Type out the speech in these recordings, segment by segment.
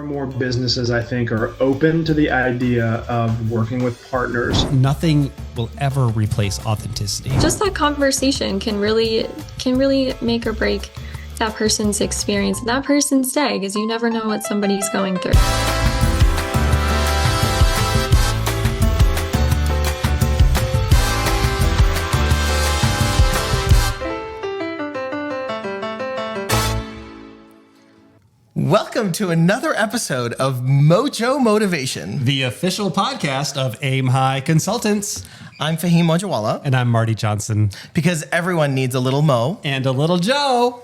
more businesses, I think, are open to the idea of working with partners. Nothing will ever replace authenticity. Just that conversation can really make or break that person's experience, that person's day, because you never know what somebody's going through. Welcome to another episode of MoJo Motivation, The official podcast of AYM High Consultants. I'm Fahim Mojawala. And I'm Marty Johnson. Because everyone needs a little Mo. And a little Joe.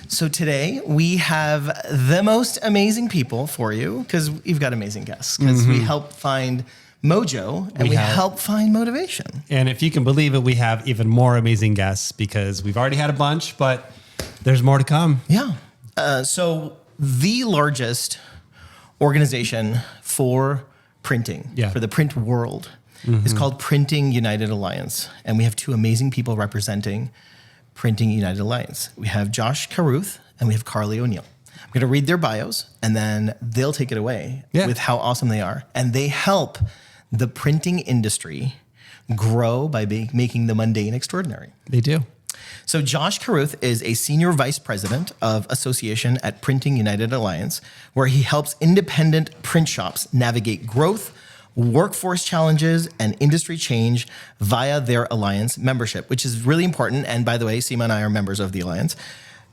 So today we have the most amazing people for you, because we've got amazing guests, because we help find Mojo and we help find motivation. And if you can believe it, we have even more amazing guests because we've already had a bunch, but there's more to come. Yeah. So the largest organization for printing, for the print world, is called Printing United Alliance. And we have two amazing people representing Printing United Alliance. We have Josh Carruth and we have Carly O'Neill. I'm going to read their bios and then they'll take it away with how awesome they are. And they help the printing industry grow by making the mundane extraordinary. They do. So Josh Carruth is a senior vice president of association at Printing United Alliance, where he helps independent print shops navigate growth, workforce challenges, and industry change via their alliance membership, which is really important. And by the way, Seema and I are members of the alliance.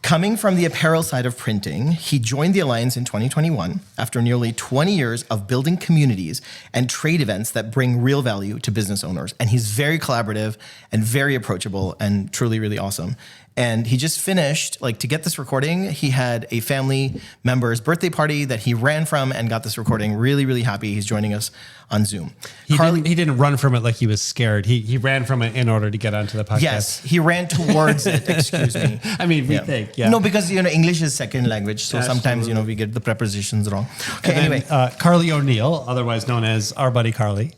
Coming from the apparel side of printing, he joined the alliance in 2021 after nearly 20 years of building communities and trade events that bring real value to business owners. And he's very collaborative and very approachable and truly, really awesome. And he just finished, to get this recording, he had a family member's birthday party that he ran from and got this recording. Really, really happy he's joining us on Zoom. He didn't run from it like he was scared. He ran from it in order to get onto the podcast. Yes, he ran towards it, excuse me. I mean, we think, No, because, English is second language. So sometimes, we get the prepositions wrong. Okay, anyway. Carly O'Neill, otherwise known as our buddy Carly.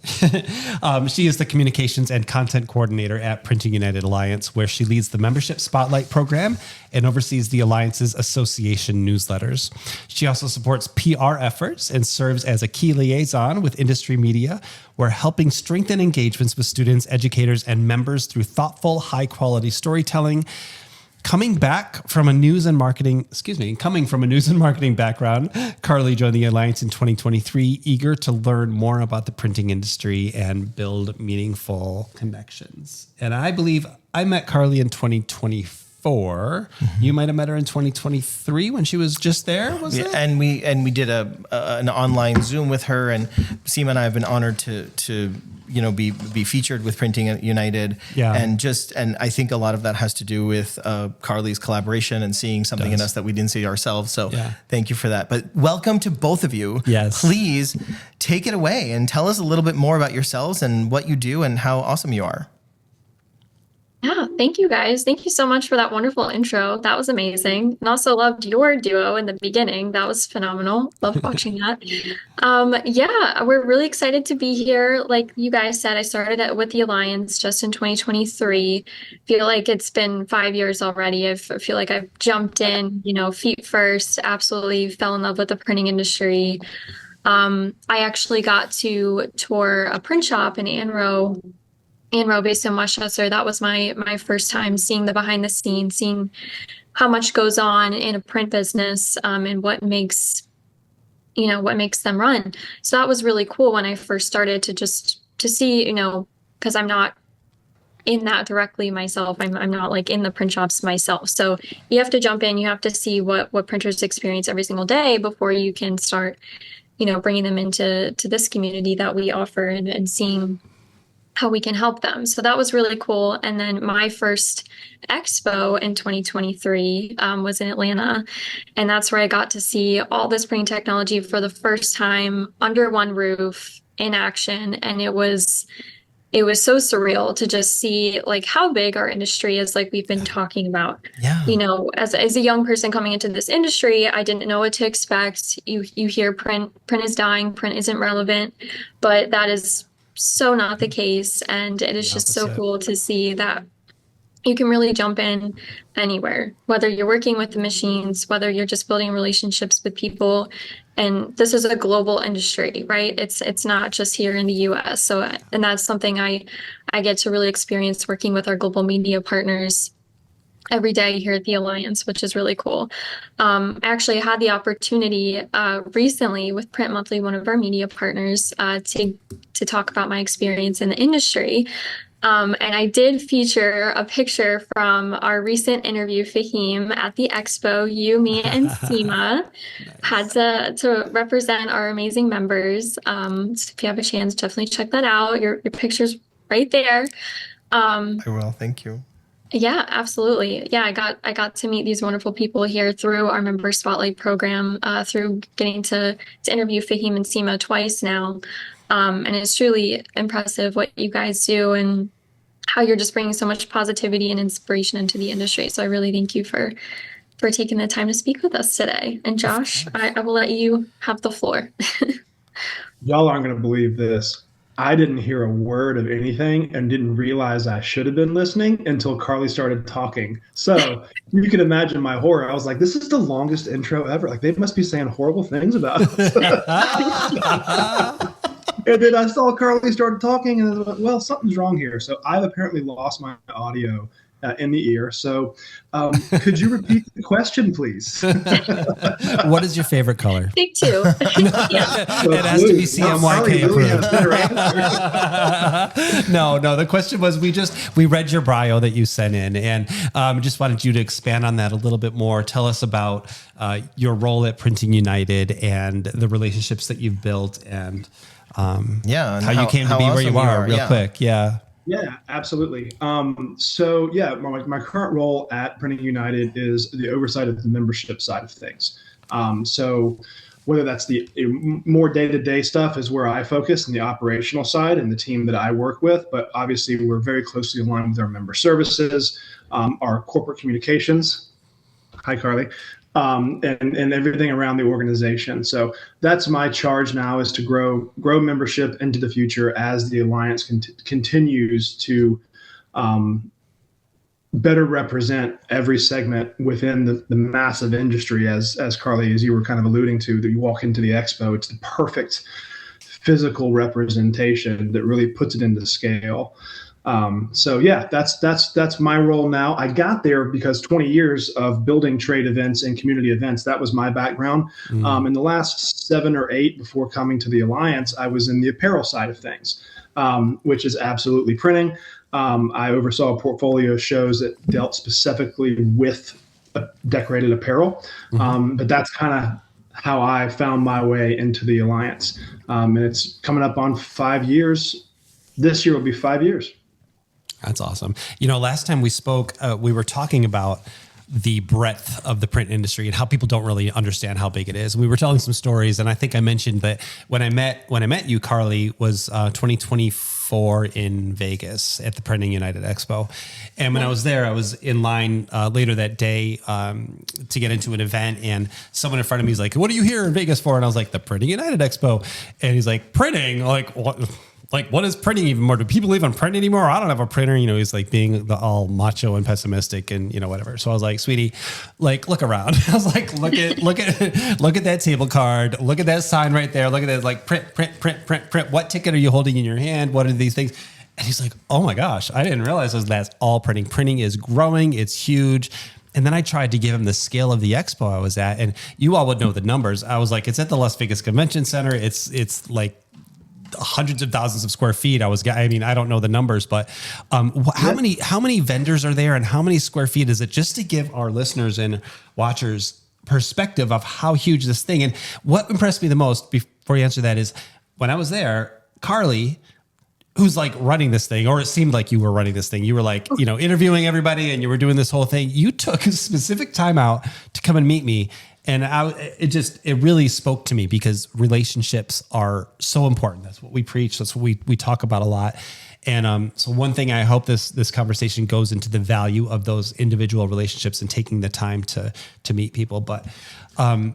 She is the communications and content coordinator at Printing United Alliance, where she leads the membership spotlight program and oversees the Alliance's association newsletters. She also supports PR efforts and serves as a key liaison with industry media, where helping strengthen engagements with students, educators, and members through thoughtful, high-quality storytelling. Coming from a news and marketing background, Carly joined the Alliance in 2023, eager to learn more about the printing industry and build meaningful connections. And I believe I met Carly in 2024. You might have met her in 2023 when she was just there, was it? And we did an online Zoom with her, and Seema and I have been honored to be featured with Printing United. Yeah. And I think a lot of that has to do with Carly's collaboration and seeing something in us that we didn't see ourselves. So thank you for that. But welcome to both of you. Yes. Please take it away and tell us a little bit more about yourselves and what you do and how awesome you are. Yeah, thank you guys. Thank you so much for that wonderful intro. That was amazing. And also loved your duo in the beginning. That was phenomenal. Loved watching that. We're really excited to be here. Like you guys said, I started with the Alliance just in 2023. Feel like it's been 5 years already. I feel like I've jumped in, feet first, absolutely fell in love with the printing industry. I actually got to tour a print shop in Anro based in Westchester. That was my first time seeing the behind the scenes, seeing how much goes on in a print business, and what makes them run. So that was really cool when I first started to see, because I'm not in that directly myself. I'm not in the print shops myself. So you have to jump in, you have to see what printers experience every single day before you can start, bringing them into this community that we offer and seeing how we can help them. So that was really cool. And then my first expo in 2023 was in Atlanta. And that's where I got to see all this printing technology for the first time under one roof in action. And it was so surreal to just see how big our industry is, we've been talking about. Yeah. As a young person coming into this industry, I didn't know what to expect. You hear print is dying, print isn't relevant, but that is so not the case. And it is just so cool to see that you can really jump in anywhere, whether you're working with the machines, whether you're just building relationships with people. And this is a global industry, right? It's not just here in the US. So, and that's something I get to really experience working with our global media partners every day here at the Alliance, which is really cool. Actually, I had the opportunity recently with Print Monthly, one of our media partners, to talk about my experience in the industry. And I did feature a picture from our recent interview, Fahim, at the expo. You, me, and Seema had to represent our amazing members. So if you have a chance, definitely check that out. Your picture's right there. I will. Thank you. Yeah, absolutely. Yeah, I got to meet these wonderful people here through our member spotlight program, through getting to interview Fahim and Seema twice now. And it's truly impressive what you guys do and how you're just bringing so much positivity and inspiration into the industry. So I really thank you for taking the time to speak with us today. And Josh, I will let you have the floor. Y'all aren't going to believe this. I didn't hear a word of anything and didn't realize I should have been listening until Carly started talking. So you can imagine my horror. I was like, this is the longest intro ever. Like, they must be saying horrible things about us. And then I saw Carly started talking, and I was like, well, something's wrong here. So I've apparently lost my audio in the ear. So could you repeat the question, please? What is your favorite color? Take two. Yeah. It has to be CMYK approved. No, the question was, we read your bio that you sent in, and just wanted you to expand on that a little bit more. Tell us about your role at Printing United and the relationships that you've built, and and how you came to be where you are real quick. Yeah, absolutely. So my current role at Printing United is the oversight of the membership side of things. So whether that's the more day-to-day stuff is where I focus, and the operational side and the team that I work with. But obviously we're very closely aligned with our member services, our corporate communications. Hi, Carly. And everything around the organization. So that's my charge now, is to grow membership into the future as the Alliance continues to better represent every segment within the massive industry. As Carly, as you were kind of alluding to, that you walk into the expo, it's the perfect physical representation that really puts it into scale. That's my role now. I got there because 20 years of building trade events and community events, that was my background. In the last 7 or 8 before coming to the Alliance, I was in the apparel side of things, which is absolutely printing. I oversaw a portfolio of shows that dealt specifically with decorated apparel. But that's kind of how I found my way into the Alliance. And it's coming up on 5 years. This year will be 5 years. That's awesome. Last time we spoke, we were talking about the breadth of the print industry and how people don't really understand how big it is. We were telling some stories, and I think I mentioned that when I met you, Carly, was 2024 in Vegas at the Printing United Expo. And when I was there, I was in line later that day to get into an event, and someone in front of me was like, "What are you here in Vegas for?" And I was like, "The Printing United Expo." And he's like, "Printing? Like what?" Like, what is printing even more? Do people even print anymore? I don't have a printer. He's like being all macho and pessimistic and, whatever. So I was like, sweetie, like, look around. I was like, look at that table card. Look at that sign right there. Look at that, like, print. What ticket are you holding in your hand? What are these things? And he's like, oh my gosh, I didn't realize that's all printing. Printing is growing. It's huge. And then I tried to give him the scale of the expo I was at, and you all would know the numbers. I was like, it's at the Las Vegas Convention Center. It's like hundreds of thousands of square feet. I don't know the numbers, but how many vendors are there, and how many square feet is it, just to give our listeners and watchers perspective of how huge this thing. And what impressed me the most, before you answer that, is when I was there, Carly, who's like running this thing, or it seemed like you were running this thing. You were like, interviewing everybody, and you were doing this whole thing. You took a specific time out to come and meet me. And it really spoke to me, because relationships are so important. That's what we preach. That's what we talk about a lot. And so one thing, I hope this conversation goes into the value of those individual relationships and taking the time to meet people, but and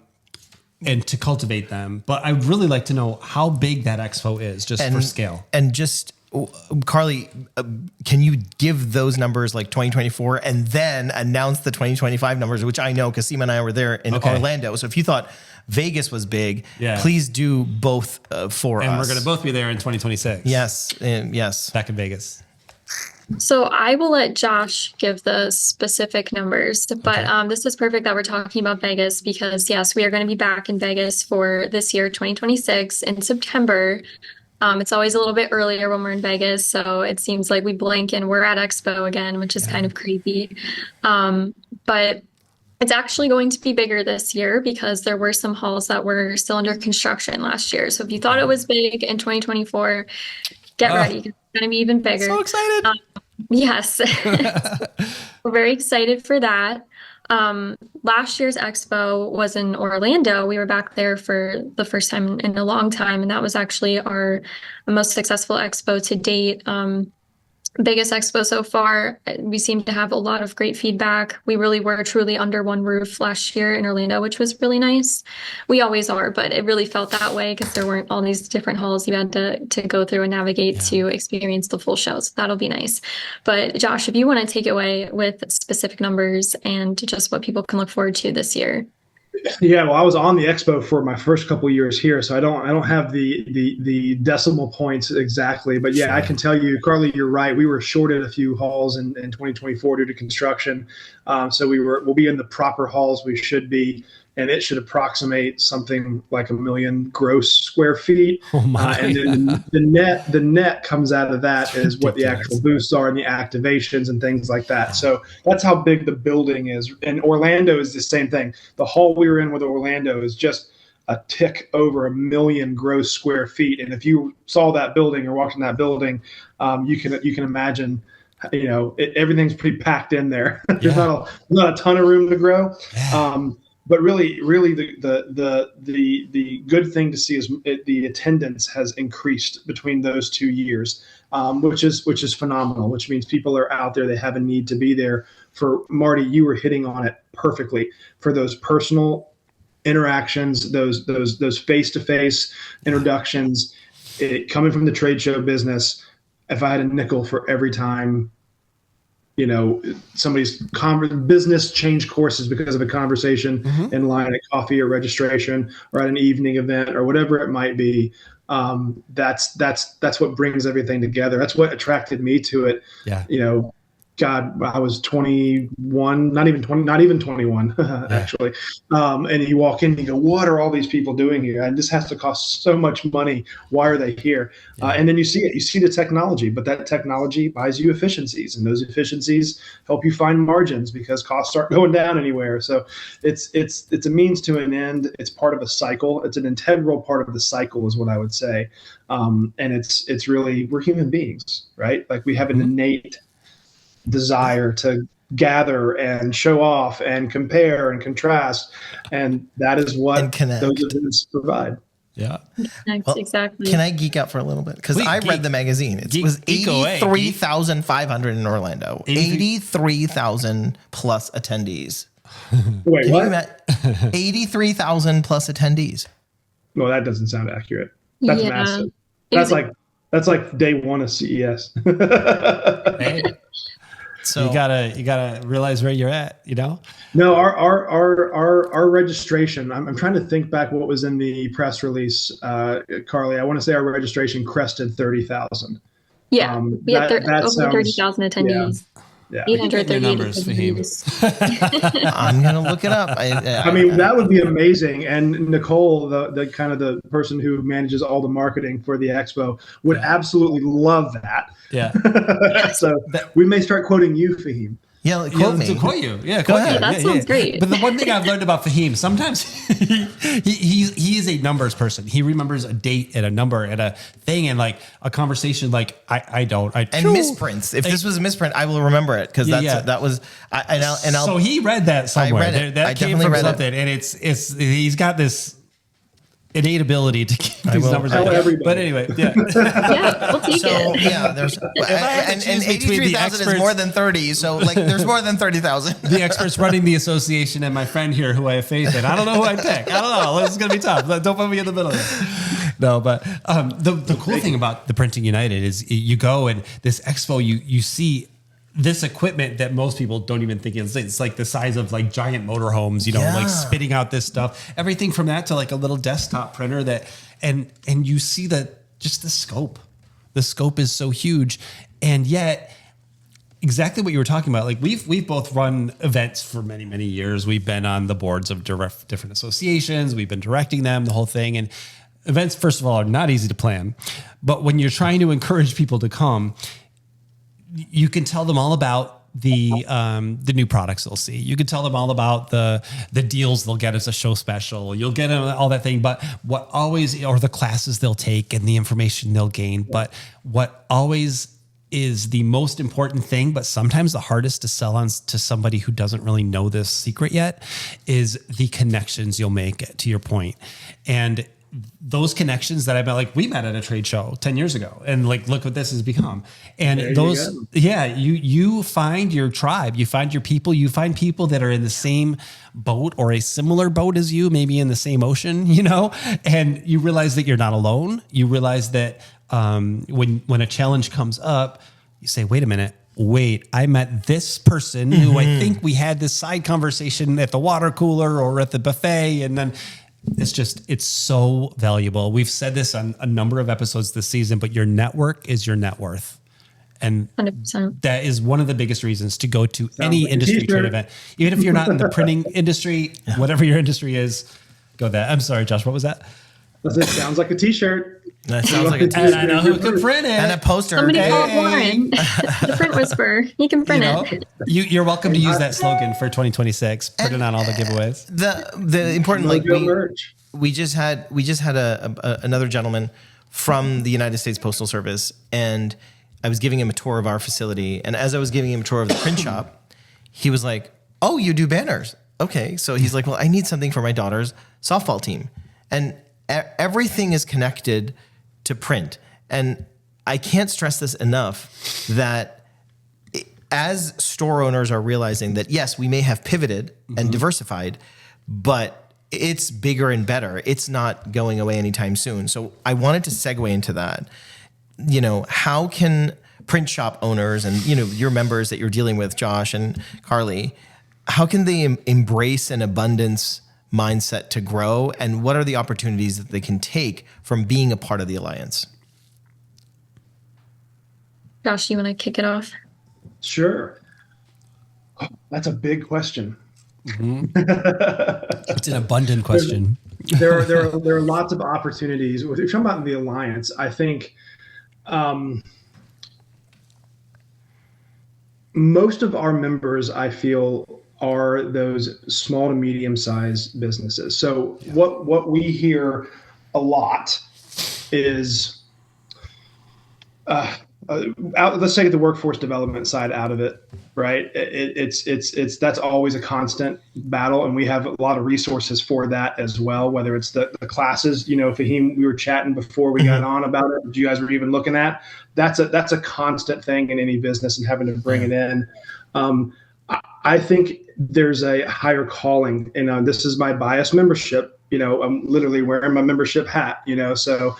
to cultivate them. But I'd really like to know how big that expo is, just for scale. And just Carly, can you give those numbers like 2024 and then announce the 2025 numbers, which I know because Seema and I were there in Orlando. So if you thought Vegas was big, please do both for us. And we're going to both be there in 2026. Yes. Yes. Back in Vegas. So I will let Josh give the specific numbers, but this is perfect that we're talking about Vegas because yes, we are going to be back in Vegas for this year, 2026 in September. It's always a little bit earlier when we're in Vegas, so it seems like we blink and we're at Expo again, which is kind of creepy. But it's actually going to be bigger this year because there were some halls that were still under construction last year. So if you thought it was big in 2024, get ready. It's going to be even bigger. So excited. Yes. We're very excited for that. Last year's expo was in Orlando. We were back there for the first time in a long time, and that was actually our most successful expo to date. Biggest expo so far. We seem to have a lot of great feedback. We really were truly under one roof last year in Orlando, which was really nice. We always are, but it really felt that way because there weren't all these different halls you had to go through and navigate to experience the full show. So that'll be nice. But Josh, if you want to take it away with specific numbers and just what people can look forward to this year. Yeah, well, I was on the expo for my first couple years here, so I don't have the decimal points exactly, but yeah, I can tell you, Carly, you're right. We were shorted a few halls in 2024 due to construction, so we'll be in the proper halls we should be, and it should approximate something like 1 million gross square feet. Oh my! And then the net comes out of that is what the actual booths are and the activations and things like that. So that's how big the building is. And Orlando is the same thing. The hall we were in with Orlando is just a tick over 1 million gross square feet. And if you saw that building or walked in that building, you can imagine. Everything's pretty packed in there. There's not a ton of room to grow. Yeah. But really, the good thing to see is the attendance has increased between those 2 years, which is phenomenal. Which means people are out there; they have a need to be there. For Marty, you were hitting on it perfectly for those personal interactions, those face-to-face introductions, coming from the trade show business. If I had a nickel for every time, somebody's business changed courses because of a conversation in line at coffee or registration or at an evening event or whatever it might be. That's what brings everything together. That's what attracted me to it. Yeah. God, I was 21, not even 21, actually. And you walk in and you go, what are all these people doing here? And this has to cost so much money. Why are they here? And then you see it. You see the technology, but that technology buys you efficiencies, and those efficiencies help you find margins because costs aren't going down anywhere. So it's a means to an end. It's part of a cycle. It's an integral part of the cycle is what I would say. And it's really, we're human beings, right? Like we have an innate desire to gather and show off and compare and contrast, and that is what those events provide. Yeah. Exactly. Can I geek out for a little bit? Because I read the magazine. It was 83,500 in Orlando. 83,000 plus attendees. Wait, what? 83,000 plus attendees. Well, that doesn't sound accurate. That's massive. That's like day one of CES. Hey. So you gotta realize where you're at, No, our registration. I'm trying to think back what was in the press release, Carly. I want to say our registration crested 30,000. Yeah, we had over 30,000 attendees. Yeah. 830 numbers, Fahim. I'm gonna look it up. I mean, that would be amazing. And Nicole, the kind of the person who manages all the marketing for the expo, would absolutely love that. Yeah. So we may start quoting you, Fahim. Yeah, quote me. To quote you. Yeah, quote you. That sounds great. But the one thing I've learned about Fahim, sometimes he is a numbers person. He remembers a date and a number and a thing and like a conversation. Like I don't. And misprints. If this was a misprint, I will remember it because that was. So he read that somewhere. I read it. That came from something, and it's he's got this innate ability to keep these numbers up. But anyway, yeah, we'll take it. Yeah, there's and 83,000 is more than 30. So like, there's more than 30,000. The experts running the association and my friend here, who I have faith in. I don't know who I pick. I don't know. This is gonna be tough. Don't put me in the middle of it. No, but the cool thing about the Printing United is you go and this expo, you see this equipment that most people don't even think it's like the size of like giant motorhomes, like spitting out this stuff, everything from that to like a little desktop printer and you see just the scope. The scope is so huge. And yet exactly what you were talking about, like we've both run events for many, many years. We've been on the boards of different associations. We've been directing them, the whole thing. And events, first of all, are not easy to plan, but when you're trying to encourage people to come, you can tell them all about the new products they'll see. You can tell them all about the deals they'll get as a show special. You'll get all that thing, but or the classes they'll take and the information they'll gain. But what always is the most important thing, but sometimes the hardest to sell on to somebody who doesn't really know this secret yet, is the connections you'll make, to your point. And those connections that I met, like we met at a trade show 10 years ago, and like, look what this has become. And you find your tribe, you find your people, you find people that are in the same boat or a similar boat as you, maybe in the same ocean, and you realize that you're not alone. You realize that when a challenge comes up, you say, wait a minute, I met this person who I think we had this side conversation at the water cooler or at the buffet. And then it's so valuable. We've said this on a number of episodes this season, but your network is your net worth. And 100%. That is one of the biggest reasons to go to any industry trade event. Even if you're not in the printing industry, whatever your industry is, go there. I'm sorry, Josh, what was that? It sounds like a t-shirt. That sounds like a t-shirt. And I know who can print it. And a poster. Somebody called Warren, the print whisperer. He can print it. You're welcome to use that slogan for 2026. Print it on all the giveaways. The important, like we just had another gentleman from the United States Postal Service, and I was giving him a tour of our facility. And as I was giving him a tour of the print shop, he was like, "Oh, you do banners? Okay." So he's like, "Well, I need something for my daughter's softball team," and everything is connected to print. And I can't stress this enough that as store owners are realizing that, yes, we may have pivoted and diversified, but it's bigger and better. It's not going away anytime soon. So I wanted to segue into that. How can print shop owners and, your members that you're dealing with, Josh and Carly, how can they embrace an abundance mindset to grow, and what are the opportunities that they can take from being a part of the Alliance? Josh, you want to kick it off? Sure. Oh, that's a big question. It's an abundant question. There are lots of opportunities. If you're talking about the Alliance, I think most of our members, I feel, are those small to medium-sized businesses. So what we hear a lot is, let's take the workforce development side out of it, right? It's that's always a constant battle, and we have a lot of resources for that as well. Whether it's the classes, Fahim, we were chatting before we got on about it. You guys were even looking at that's a constant thing in any business, and having to bring it in. I think there's a higher calling, and this is my bias membership. I'm literally wearing my membership hat. So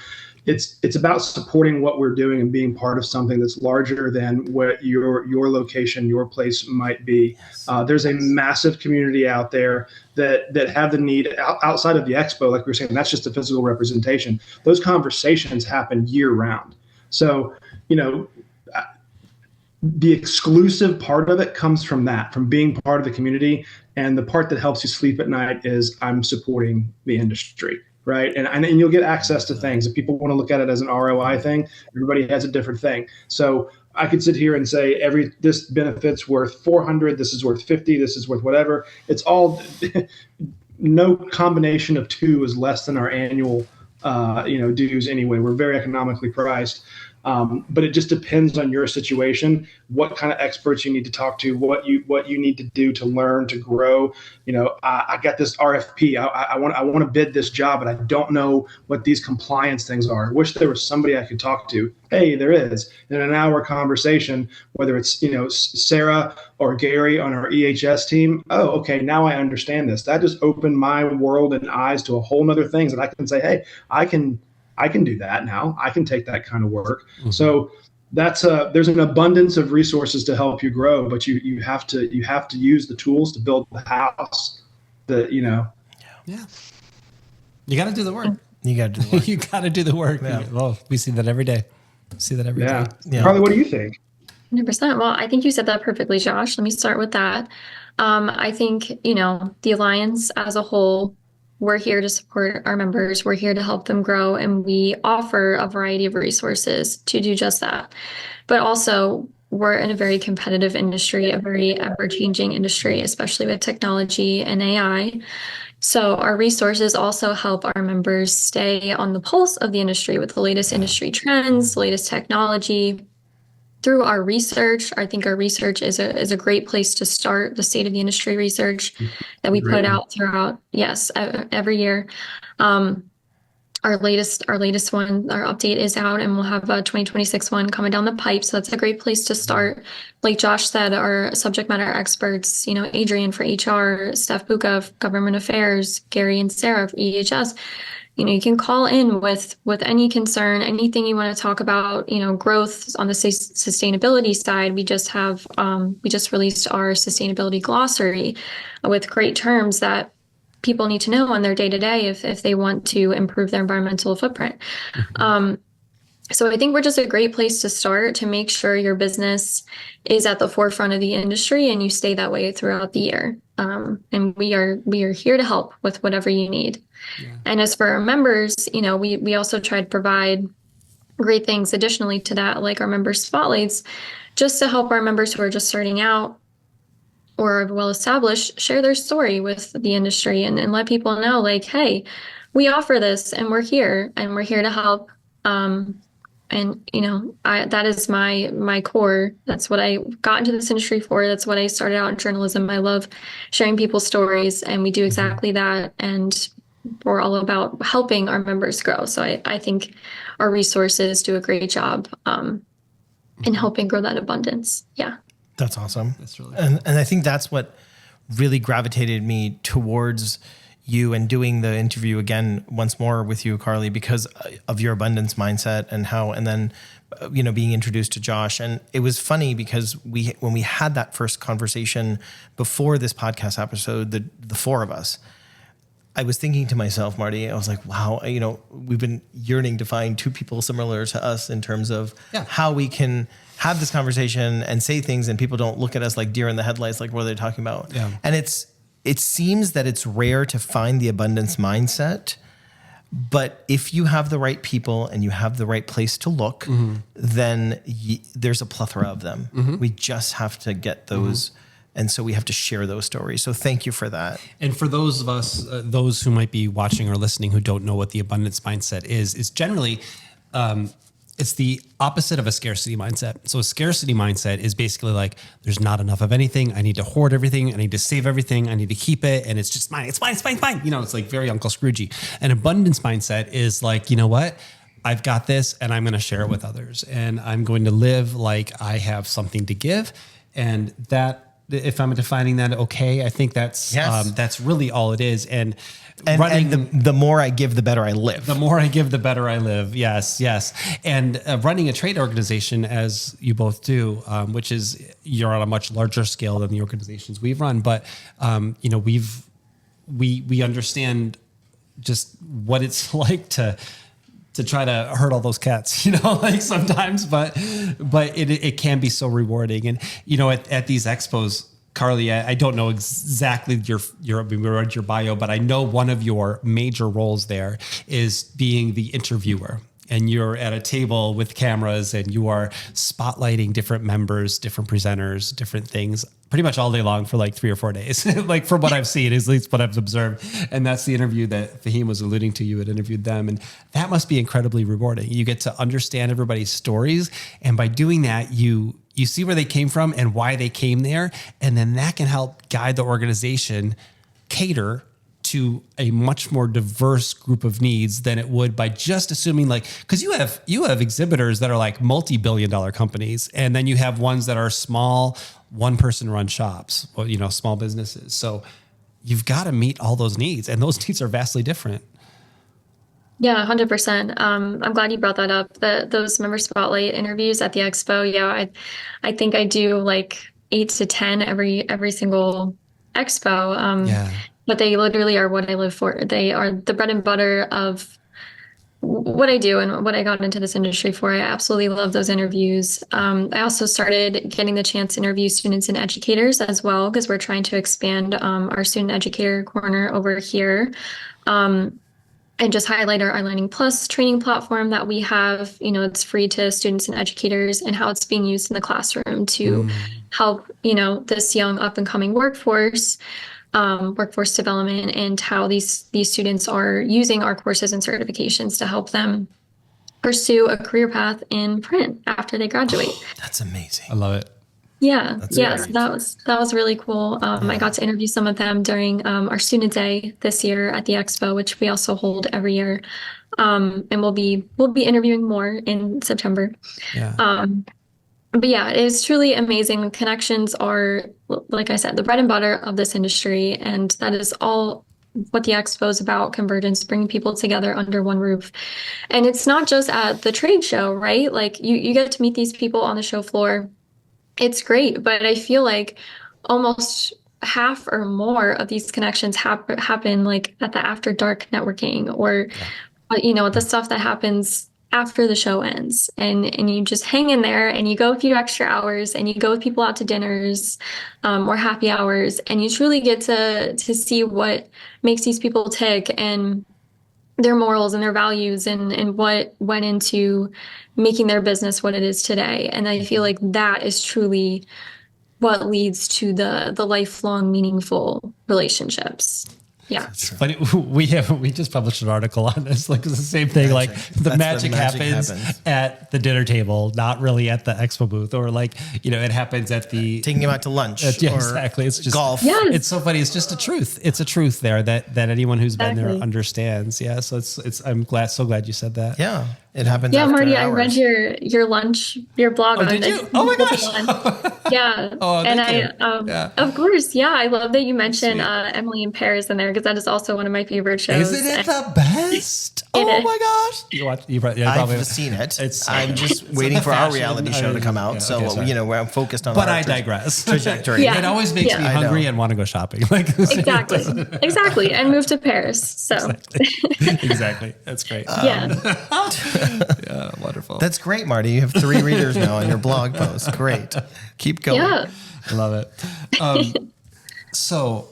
it's about supporting what we're doing and being part of something that's larger than what your location, your place might be. There's a massive community out there that have the need outside of the expo, like we were saying. That's just a physical representation. Those conversations happen year round. So the exclusive part of it comes from being part of the community. And the part that helps you sleep at night is I'm supporting the industry, right? And you'll get access to things. If people want to look at it as an ROI thing, everybody has a different thing. So I could sit here and say this benefit's worth 400, this is worth 50, this is worth whatever. It's all, no combination of two is less than our annual dues anyway. We're very economically priced. But it just depends on your situation, what kind of experts you need to talk to, what you need to do to learn, to grow. I got this RFP. I want to bid this job, but I don't know what these compliance things are. I wish there was somebody I could talk to. Hey, there is. In an hour conversation, whether it's Sarah or Gary on our EHS team. Oh, okay, now I understand this. That just opened my world and eyes to a whole nother things that I can say, hey, I can I can do that now. I can take that kind of work. So that's there's an abundance of resources to help you grow, but you have to use the tools to build the house that, Yeah. You got to do the work. You got to do the work. You got to do the work. Yeah. Well, we see that every day. Yeah. Yeah. Carly, what do you think? 100%. Well, I think you said that perfectly, Josh. Let me start with that. I think, the Alliance as a whole, we're here to support our members. We're here to help them grow, and we offer a variety of resources to do just that. But also, we're in a very competitive industry, a very ever-changing industry, especially with technology and AI. So our resources also help our members stay on the pulse of the industry with the latest industry trends, latest technology. Through our research, I think our research is a great place to start. The state of the industry research that we put out throughout, every year. Our latest one, our update is out, and we'll have a 2026 one coming down the pipe. So that's a great place to start. Like Josh said, our subject matter experts, Adrian for HR, Steph Buka of Government Affairs, Gary and Sarah for EHS. You can call in with any concern, anything you want to talk about, growth on the sustainability side. We just released our sustainability glossary with great terms that people need to know on their day-to-day if they want to improve their environmental footprint. So I think we're just a great place to start to make sure your business is at the forefront of the industry and you stay that way throughout the year. And we are here to help with whatever you need. Yeah. And as for our members, we also try to provide great things additionally to that, like our member spotlights, just to help our members who are just starting out or are well established share their story with the industry and let people know, like, hey, we offer this and we're here to help. That is my core. That's what I got into this industry for. That's what I started out in journalism. I love sharing people's stories, and we do exactly that. And we're all about helping our members grow. So I think our resources do a great job in helping grow that abundance. Yeah. That's awesome. That's really cool. And I think that's what really gravitated me towards you and doing the interview again once more with you, Carly, because of your abundance mindset and then being introduced to Josh. And it was funny because when we had that first conversation before this podcast episode, the four of us, I was thinking to myself, Marty, I was like, wow, we've been yearning to find two people similar to us in terms of how we can have this conversation and say things and people don't look at us like deer in the headlights, like what are they talking about? Yeah. And it seems that it's rare to find the abundance mindset, but if you have the right people and you have the right place to look, then there's a plethora of them. We just have to get those. And so we have to share those stories. So thank you for that. And for those of us, those who might be watching or listening who don't know what the abundance mindset is generally, it's the opposite of a scarcity mindset. So a scarcity mindset is basically like, there's not enough of anything. I need to hoard everything. I need to save everything. I need to keep it. And it's just mine. It's fine. It's fine. Fine. It's like very Uncle Scroogey. An abundance mindset is like, you know what? I've got this and I'm going to share it with others. And I'm going to live like I have something to give. And that, if I'm defining that okay, I think that's really all it is. And the more I give, the better I live. The more I give, the better I live. Yes. And running a trade organization, as you both do, which is you're on a much larger scale than the organizations we've run, but we understand just what it's like to try to hurt all those cats, like sometimes, but it can be so rewarding. And, at these expos, Carly, I don't know exactly we read your bio, but I know one of your major roles there is being the interviewer. And you're at a table with cameras and you are spotlighting different members, different presenters, different things pretty much all day long for like 3 or 4 days, like from what I've seen, at least what I've observed. And that's the interview that Fahim was alluding to. You had interviewed them, and that must be incredibly rewarding. You get to understand everybody's stories. And by doing that, you see where they came from and why they came there. And then that can help guide the organization cater to a much more diverse group of needs than it would by just assuming because you have exhibitors that are like multi-billion-dollar companies, and then you have ones that are small, one-person run shops, or, small businesses. So you've got to meet all those needs, and those needs are vastly different. Yeah, 100%. I'm glad you brought that up. Those member spotlight interviews at the expo. Yeah, I think I do like 8 to 10 every single expo. Yeah. But they literally are what I live for. They are the bread and butter of what I do and what I got into this industry for. I absolutely love those interviews. I also started getting the chance to interview students and educators as well, because we're trying to expand our student educator corner over here. Um, and just highlight our iLearning Plus training platform that we have. It's free to students and educators, and how it's being used in the classroom to help, this young up and coming workforce development, and how these students are using our courses and certifications to help them pursue a career path in print after they graduate. That's amazing. I love it. Yeah, That's yeah. great. So that was really cool. I got to interview some of them during our student day this year at the expo, which we also hold every year. And we'll be interviewing more in September. Yeah. But yeah, it is truly amazing. The connections are, like I said, the bread and butter of this industry, and that is all what the expo is about: convergence, bringing people together under one roof. And it's not just at the trade show, right? Like you get to meet these people on the show floor. It's great, but I feel like almost half or more of these connections happen like at the after dark networking, or the stuff that happens after the show ends, and you just hang in there and you go a few extra hours and you go with people out to dinners, or happy hours, and you truly get to see what makes these people tick, and their morals and their values, and what went into making their business what it is today. And I feel like that is truly what leads to the lifelong meaningful relationships. Yeah. But we just published an article on this. Like, it's the same thing. Like the magic happens at the dinner table, not really at the expo booth, or like, it happens at the Taking him out to lunch. yeah, or exactly. It's just golf. Yes. It's so funny. It's just a truth. It's a truth there that anyone who's been there Exactly. understands. Yeah. So I'm so glad you said that. Yeah. It happens. Yeah, after Marty, I hours. read your blog on did it. you? Oh my gosh. Yeah. Oh, and thank you. Yeah. Of course, yeah, I love that you mentioned Sweet. Emily in Paris in there, because that is also one of my favorite shows. Isn't it the best? It Oh is. my gosh. You probably I've seen it. I'm just waiting for our reality show to come out. Yeah, So, okay, sorry. we're focused on But our I digress. trajectory. Yeah. It always makes me I hungry know. and want to go shopping. Like Exactly. And move to Paris. So exactly. That's great. yeah. Yeah, wonderful. That's great, Marty. You have 3 readers now on your blog post. Great. Keep going. Yeah. I love it. So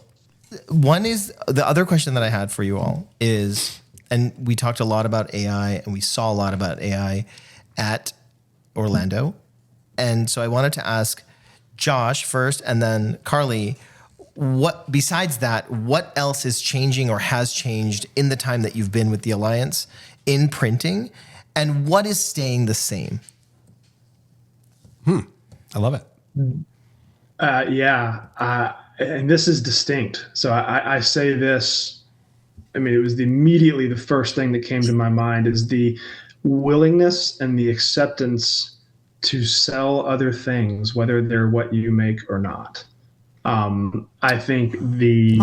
One is the other question that I had for you all is, and we talked a lot about AI and we saw a lot about AI at Orlando. And so I wanted to ask Josh first and then Carly, what besides that, what else is changing or has changed in the time that you've been with the Alliance in printing, and what is staying the same? I love it. And this is distinct. So I say this, it was immediately the first thing that came to my mind is the willingness and the acceptance to sell other things, whether they're what you make or not. I think the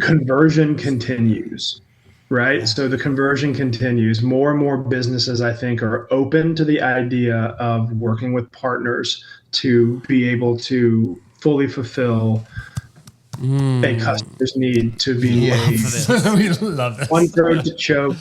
conversion continues, right? So the conversion continues. More and more businesses, I think, are open to the idea of working with partners to be able to fully fulfill a customer's need to be We love this. one throat to choke,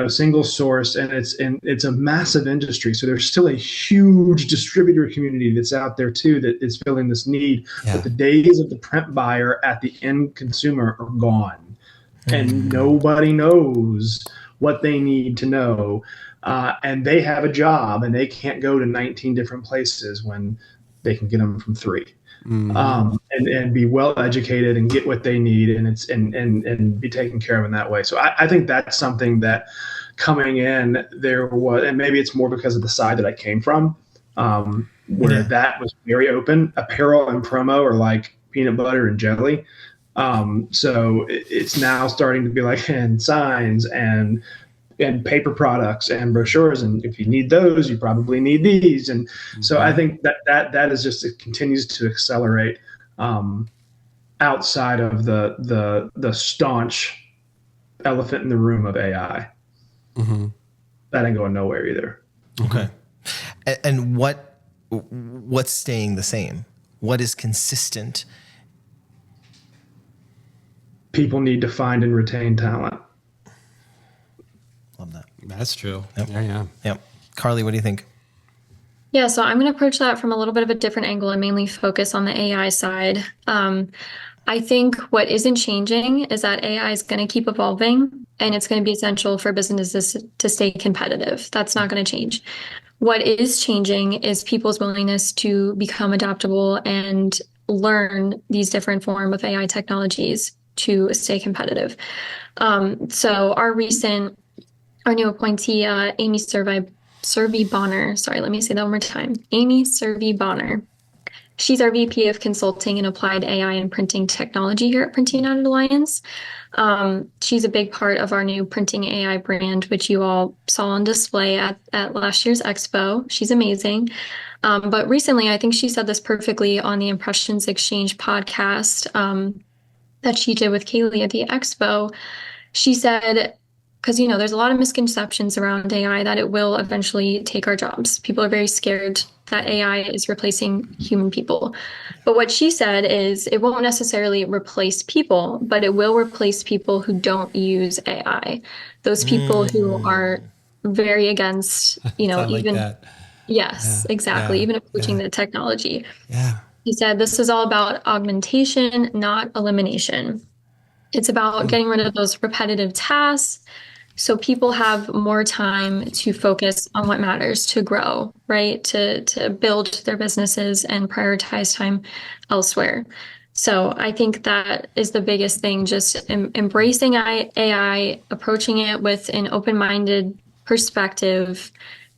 single source, and it's a massive industry. So there's still a huge distributor community that's out there too that is filling this need. Yeah. But the days of the print buyer at the end consumer are gone, and nobody knows what they need to know, and they have a job and they can't go to 19 different places when they can get them from 3. And be well educated and get what they need, and be taken care of in that way. So I think that's something that coming in there was, and maybe it's more because of the side that I came from, where that was very open. Apparel and promo are like peanut butter and jelly. So it's now starting to be like, and signs and paper products and brochures, and if you need those, you probably need these. And so I think that is just, it continues to accelerate. And outside of the staunch elephant in the room of AI. Mm-hmm. That ain't going nowhere either. Okay. And what's staying the same? What is consistent? People need to find and retain talent. Love that. That's true. Yep. Yeah. Yep. Carly, what do you think? Yeah, so I'm going to approach that from a little bit of a different angle and mainly focus on the AI side. I think what isn't changing is that AI is going to keep evolving and it's going to be essential for businesses to stay competitive. That's not going to change. What is changing is people's willingness to become adaptable and learn these different forms of AI technologies to stay competitive. So our new appointee, Amy Servi Bonner. Sorry, let me say that one more time. Amy Servi Bonner. She's our VP of Consulting and Applied AI and Printing Technology here at Printing United Alliance. She's a big part of our new Printing AI brand, which you all saw on display at last year's Expo. She's amazing. But recently, I think she said this perfectly on the Impressions Xchange podcast that she did with Kaylee at the Expo. She said, because, there's a lot of misconceptions around AI that it will eventually take our jobs. People are very scared that AI is replacing human people. But what she said is it won't necessarily replace people, but it will replace people who don't use AI. Those people who are very against, Sound like even, that. yes, Yeah, exactly, yeah, even approaching the technology. Yeah. He said this is all about augmentation, not elimination. It's about getting rid of those repetitive tasks so people have more time to focus on what matters, to grow, right? To build their businesses and prioritize time elsewhere. So I think that is the biggest thing, just embracing AI, approaching it with an open-minded perspective.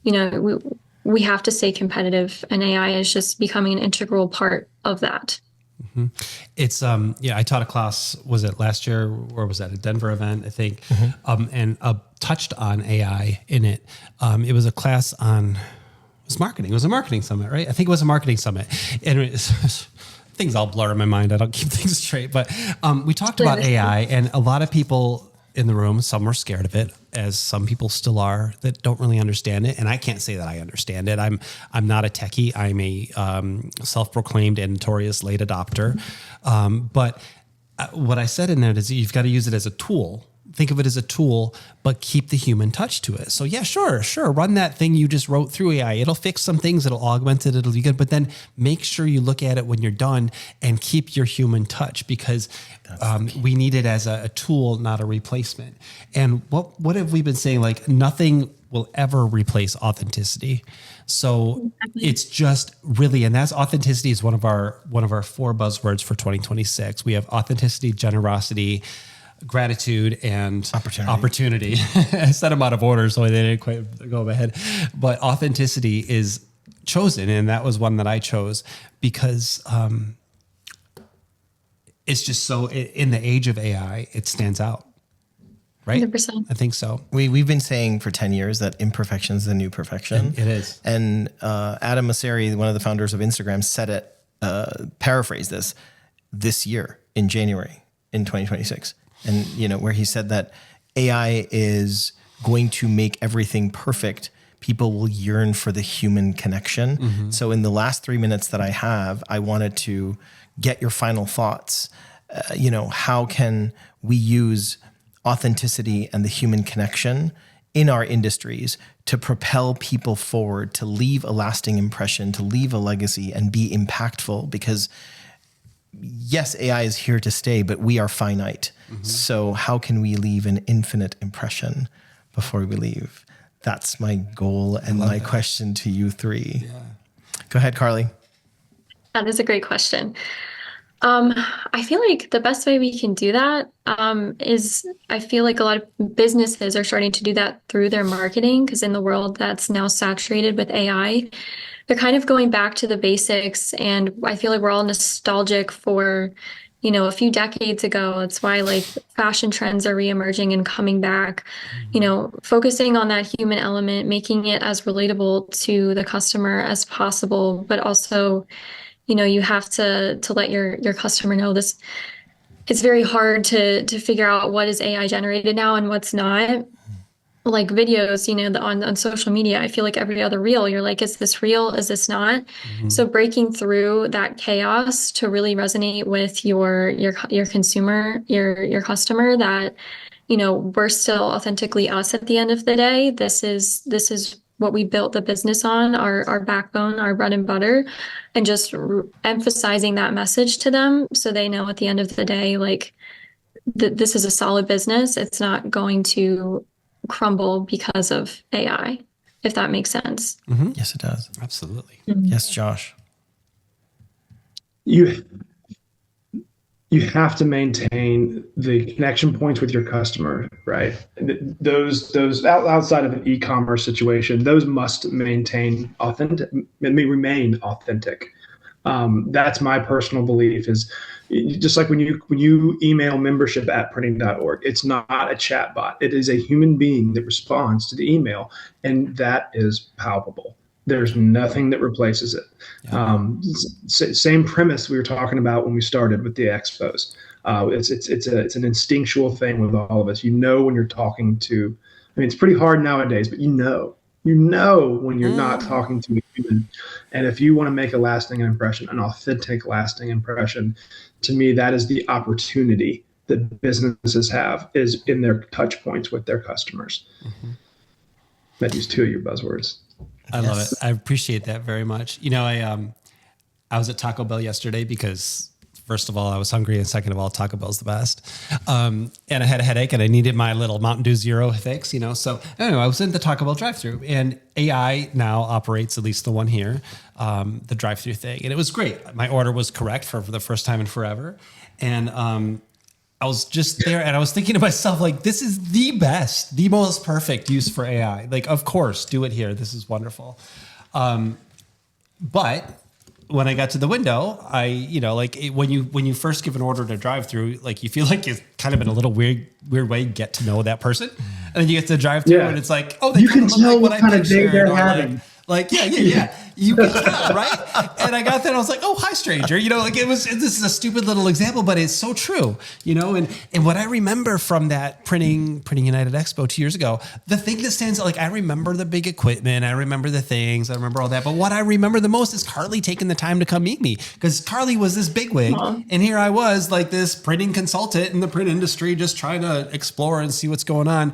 We have to stay competitive, and AI is just becoming an integral part of that. Mm-hmm. It's I taught a class, was it last year, or was that a Denver event, I think, and touched on AI in it. It was a class on, it was marketing. It was a marketing summit, right? I think it was a marketing summit, and things all blur in my mind. I don't keep things straight, but we talked about AI, and a lot of people in the room, some were scared of it, as some people still are, that don't really understand it. And I can't say that I understand it. I'm not a techie. I'm a self-proclaimed and notorious late adopter. But what I said in there is you've got to use it as a tool. Think of it as a tool, but keep the human touch to it. So yeah, sure. Run that thing you just wrote through AI. It'll fix some things. It'll augment it. It'll be good. But then make sure you look at it when you're done and keep your human touch, because we need it as a tool, not a replacement. And what have we been saying? Like, nothing will ever replace authenticity. So it's just really, and that's authenticity is one of our 4 buzzwords for 2026. We have authenticity, generosity, gratitude, and opportunity. I set them out of order, so they didn't quite go ahead. But authenticity is chosen, and that was one that I chose because it's just so, in the age of AI, it stands out. Right? 100%. I think so. We've been saying for 10 years that imperfection is the new perfection. It is. And Adam Mosseri, one of the founders of Instagram, said it, paraphrased this year in January in 2026. And, where he said that AI is going to make everything perfect. People will yearn for the human connection. Mm-hmm. So in the last 3 minutes that I have, I wanted to get your final thoughts. How can we use authenticity and the human connection in our industries to propel people forward, to leave a lasting impression, to leave a legacy and be impactful? Because yes, AI is here to stay, but we are finite. Mm-hmm. So how can we leave an infinite impression before we leave? That's my goal and my question to you three. Yeah. Go ahead, Carly. That is a great question. I feel like the best way we can do that is I feel like a lot of businesses are starting to do that through their marketing, because in the world that's now saturated with AI, they're kind of going back to the basics. And I feel like we're all nostalgic for, a few decades ago. It's why like fashion trends are reemerging and coming back, focusing on that human element, making it as relatable to the customer as possible, but also you have to let your customer know this. It's very hard to figure out what is AI generated now and what's not. Like videos, on social media, I feel like every other reel, you're like, is this real? Is this not? Mm-hmm. So breaking through that chaos to really resonate with your consumer, your customer, that, we're still authentically us at the end of the day. This is what we built the business on, our backbone, our bread and butter, and just emphasizing that message to them so they know at the end of the day, like, this is a solid business. It's not going to crumble because of AI, if that makes sense. Mm-hmm. Yes, it does. Absolutely. Mm-hmm. Yes, Josh. You have to maintain the connection points with your customer, right? Those outside of an e-commerce situation, those must maintain authentic, remain authentic. That's my personal belief. Is just like when you email membership@printing.org, it's not a chat bot. It is a human being that responds to the email, and that is palpable. There's nothing that replaces it. Yeah. Same premise we were talking about when we started with the expos. It's an instinctual thing with all of us. When you're talking to. I mean, it's pretty hard nowadays, but you know when you're not talking to a human. And if you want to make a lasting impression, an authentic lasting impression, to me, that is the opportunity that businesses have, is in their touch points with their customers. Mm-hmm. That use two of your buzzwords. I love it. I appreciate that very much. I was at Taco Bell yesterday because, first of all, I was hungry, and second of all, Taco Bell's the best. And I had a headache, and I needed my little Mountain Dew Zero fix, So anyway, I was in the Taco Bell drive-thru, and AI now operates, at least the one here, the drive-thru thing. And it was great. My order was correct for the first time in forever. And I was just there, and I was thinking to myself, like, this is the best, the most perfect use for AI. Like, of course, do it here. This is wonderful. But when I got to the window, when you first give an order to drive-through, like, you feel like you're kind of in a little weird way get to know that person, and then you get to the drive-through, and it's like, oh, they you can tell like what kind of day they're having. Yeah. You can tell, right? And I got there and I was like, oh, hi, stranger. This is a stupid little example, but it's so true, and what I remember from that Printing United Expo 2 years ago, the thing that stands out, like, I remember the big equipment, I remember the things, I remember all that. But what I remember the most is Carly taking the time to come meet me, because Carly was this bigwig, and here I was, like, this printing consultant in the print industry, just trying to explore and see what's going on.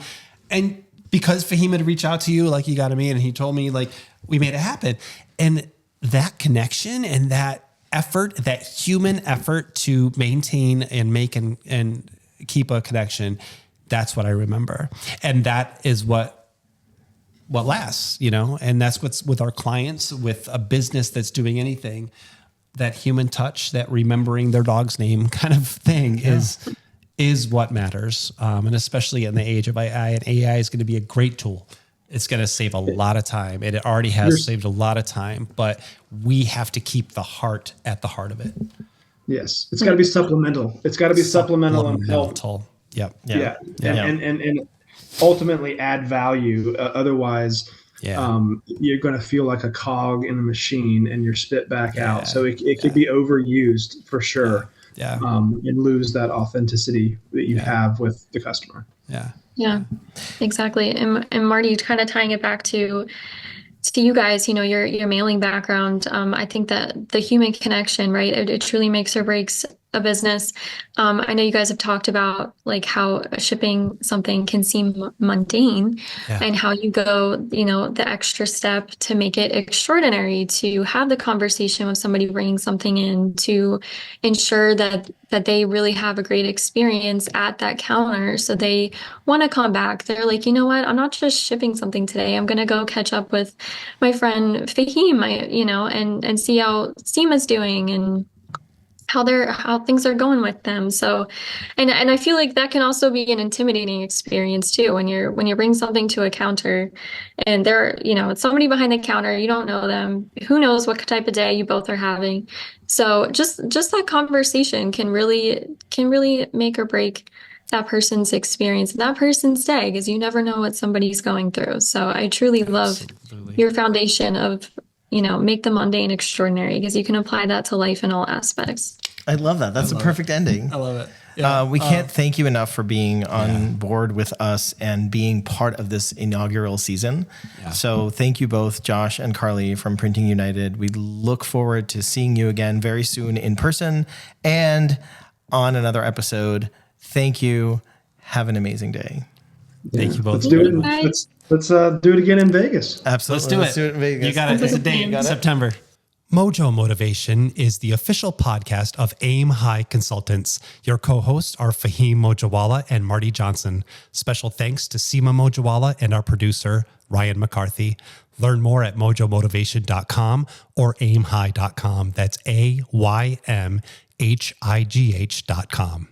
And because Fahim had reached out to you, like, he got to me, and he told me, like, we made it happen. And that connection and that effort, that human effort to maintain and make and keep a connection, that's what I remember. And that is what lasts, and that's what's with our clients, with a business that's doing anything, that human touch, that remembering their dog's name kind of thing is what matters. And especially in the age of AI, and AI is going to be a great tool. It's going to save a lot of time. And it already has saved a lot of time, but we have to keep the heart at the heart of it. Yes. It's got to be supplemental. It's got to be supplemental and help. Yep. Yeah. And ultimately add value. Otherwise, you're going to feel like a cog in the machine and you're spit back out. So it could be overused for sure. And lose that authenticity that you have with the customer. Yeah, exactly. And Marty, kind of tying it back to you guys, your mailing background. I think that the human connection, right? It truly makes or breaks a business. I know you guys have talked about, like, how shipping something can seem mundane, and how you go, the extra step to make it extraordinary, to have the conversation with somebody bringing something in, to ensure that they really have a great experience at that counter. So they want to come back. They're like, you know what? I'm not just shipping something today. I'm going to go catch up with my friend Fahim, and see how Seema's doing, and how things are going with them. So, and I feel like that can also be an intimidating experience too, when you bring something to a counter, and it's somebody behind the counter, you don't know them, who knows what type of day you both are having. So just that conversation can really make or break that person's experience, that person's day, because you never know what somebody's going through. So I truly love your foundation of make the mundane extraordinary, because you can apply that to life in all aspects. I love that. That's a perfect ending. I love it. Yeah. We can't thank you enough for being on board with us and being part of this inaugural season. Yeah. So thank you both, Josh and Carly from Printing United. We look forward to seeing you again very soon in person and on another episode. Thank you. Have an amazing day. Thank you both. Let's do it. Let's do it again in Vegas. Absolutely. Let's do it. in Vegas. You got it. It's a date in September. MoJo Motivation is the official podcast of AYM High Consultants. Your co-hosts are Fahim Mojawala and Marty Johnson. Special thanks to Seema Mojawala and our producer, Ryan McCarthy. Learn more at mojomotivation.com or aimhigh.com. That's AYMHIGH.com.